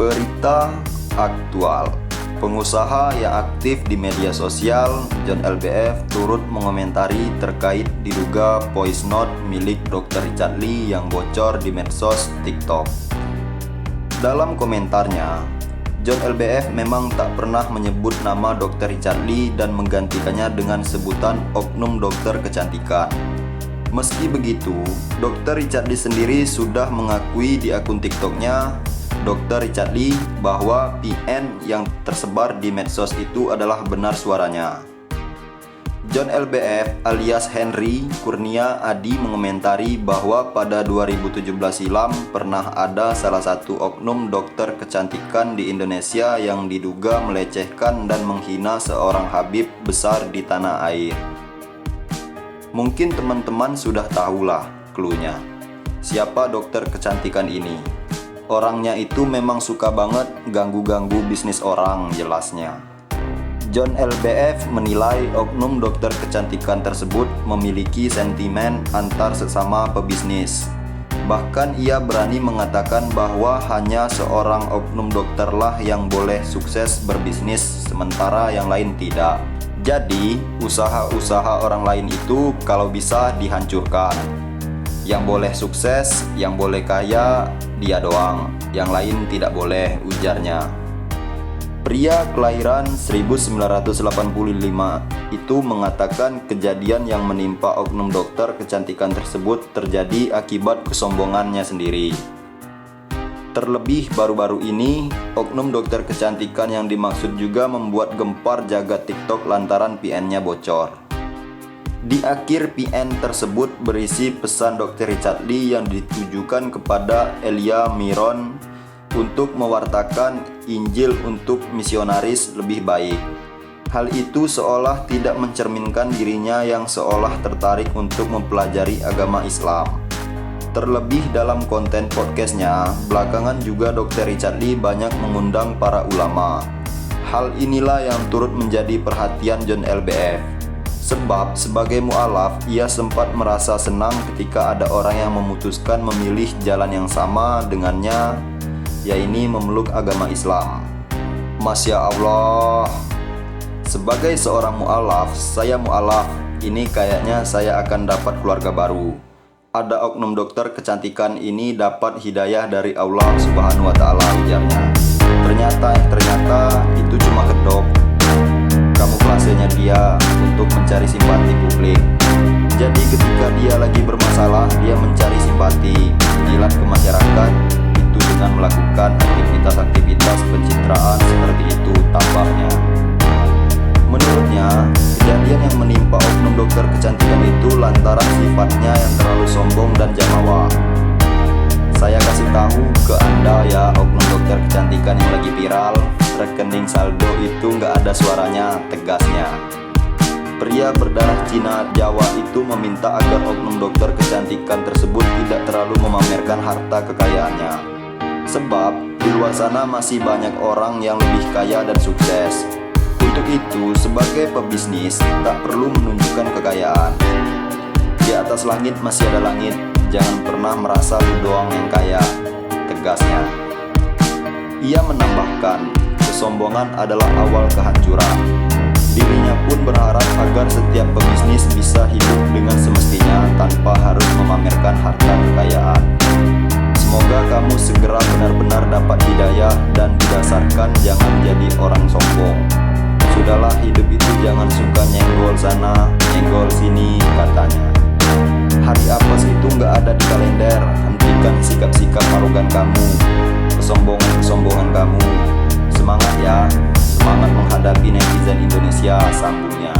Berita aktual. Pengusaha yang aktif di media sosial, John LBF, turut mengomentari terkait diduga voice note milik Dr. Richard Lee yang bocor di medsos TikTok. Dalam komentarnya, John LBF memang tak pernah menyebut nama Dr. Richard Lee dan menggantikannya dengan sebutan oknum dokter kecantikan. Meski begitu, Dr. Richard Lee sendiri sudah mengakui di akun TikToknya Dr. Richard Lee bahwa PN yang tersebar di medsos itu adalah benar suaranya. John LBF alias Henry Kurnia Adi mengomentari bahwa pada 2017 silam pernah ada salah satu oknum dokter kecantikan di Indonesia yang diduga melecehkan dan menghina seorang habib besar di tanah air. Mungkin teman-teman sudah tahulah cluenya. Siapa dokter kecantikan ini? Orangnya itu memang suka banget ganggu-ganggu bisnis orang jelasnya. John LBF menilai oknum dokter kecantikan tersebut memiliki sentimen antar sesama pebisnis. Bahkan ia berani mengatakan bahwa hanya seorang oknum dokterlah yang boleh sukses berbisnis sementara yang lain tidak. Jadi, usaha-usaha orang lain itu kalau bisa dihancurkan. Yang boleh sukses, yang boleh kaya, dia doang. Yang lain tidak boleh, ujarnya. Pria kelahiran 1985 itu mengatakan kejadian yang menimpa oknum dokter kecantikan tersebut terjadi akibat kesombongannya sendiri. Terlebih baru-baru ini, oknum dokter kecantikan yang dimaksud juga membuat gempar jagat TikTok lantaran PN-nya bocor. Di akhir PN tersebut berisi pesan Dr. Richard Lee yang ditujukan kepada Elia Miron untuk mewartakan Injil untuk misionaris lebih baik. Hal itu seolah tidak mencerminkan dirinya yang seolah tertarik untuk mempelajari agama Islam. Terlebih dalam konten podcastnya, belakangan juga Dr. Richard Lee banyak mengundang para ulama. Hal inilah yang turut menjadi perhatian John LBF. Sebab sebagai mu'alaf, ia sempat merasa senang ketika ada orang yang memutuskan memilih jalan yang sama dengannya, yaitu memeluk agama Islam. Masya Allah. Sebagai seorang mu'alaf, saya mu'alaf. Ini kayaknya saya akan dapat keluarga baru. Ada oknum dokter kecantikan ini dapat hidayah dari Allah Subhanahu wa Ta'ala, ujarnya. Ternyata itu cuma kedok. Kamuflasenya dia untuk mencari simpati publik. Jadi ketika dia lagi bermasalah, dia mencari simpati, menjilat ke masyarakat, itu dengan melakukan aktivitas-aktivitas pencitraan seperti itu, tambahnya. Menurutnya, kejadian yang menimpa oknum dokter kecantikan itu lantaran sifatnya yang terlalu sombong dan jamawa. Saya kasih tahu ke Anda ya, oknum dokter kecantikan yang lagi viral, rekening saldo itu nggak ada suaranya, tegasnya. Pria berdarah Cina Jawa itu meminta agar oknum dokter kecantikan tersebut tidak terlalu memamerkan harta kekayaannya. Sebab di luar sana masih banyak orang yang lebih kaya dan sukses. Untuk itu, sebagai pebisnis, tak perlu menunjukkan kekayaan. Di atas langit masih ada langit, jangan pernah merasa lu doang yang kaya, tegasnya. Ia menambahkan, kesombongan adalah awal kehancuran. Dirinya pun berharap agar setiap pebisnis bisa hidup dengan semestinya tanpa harus memamerkan harta kekayaan. Semoga kamu segera benar-benar dapat hidayah dan didasarkan jangan jadi orang sombong. Sudahlah, hidup itu jangan suka nyenggol sana, nyenggol sini, katanya. Hari apes itu nggak ada di kalender. Hentikan sikap-sikap arogan kamu, kesombongan kamu. Semangat ya, semangat menghadapi netizen Indonesia, sambungnya.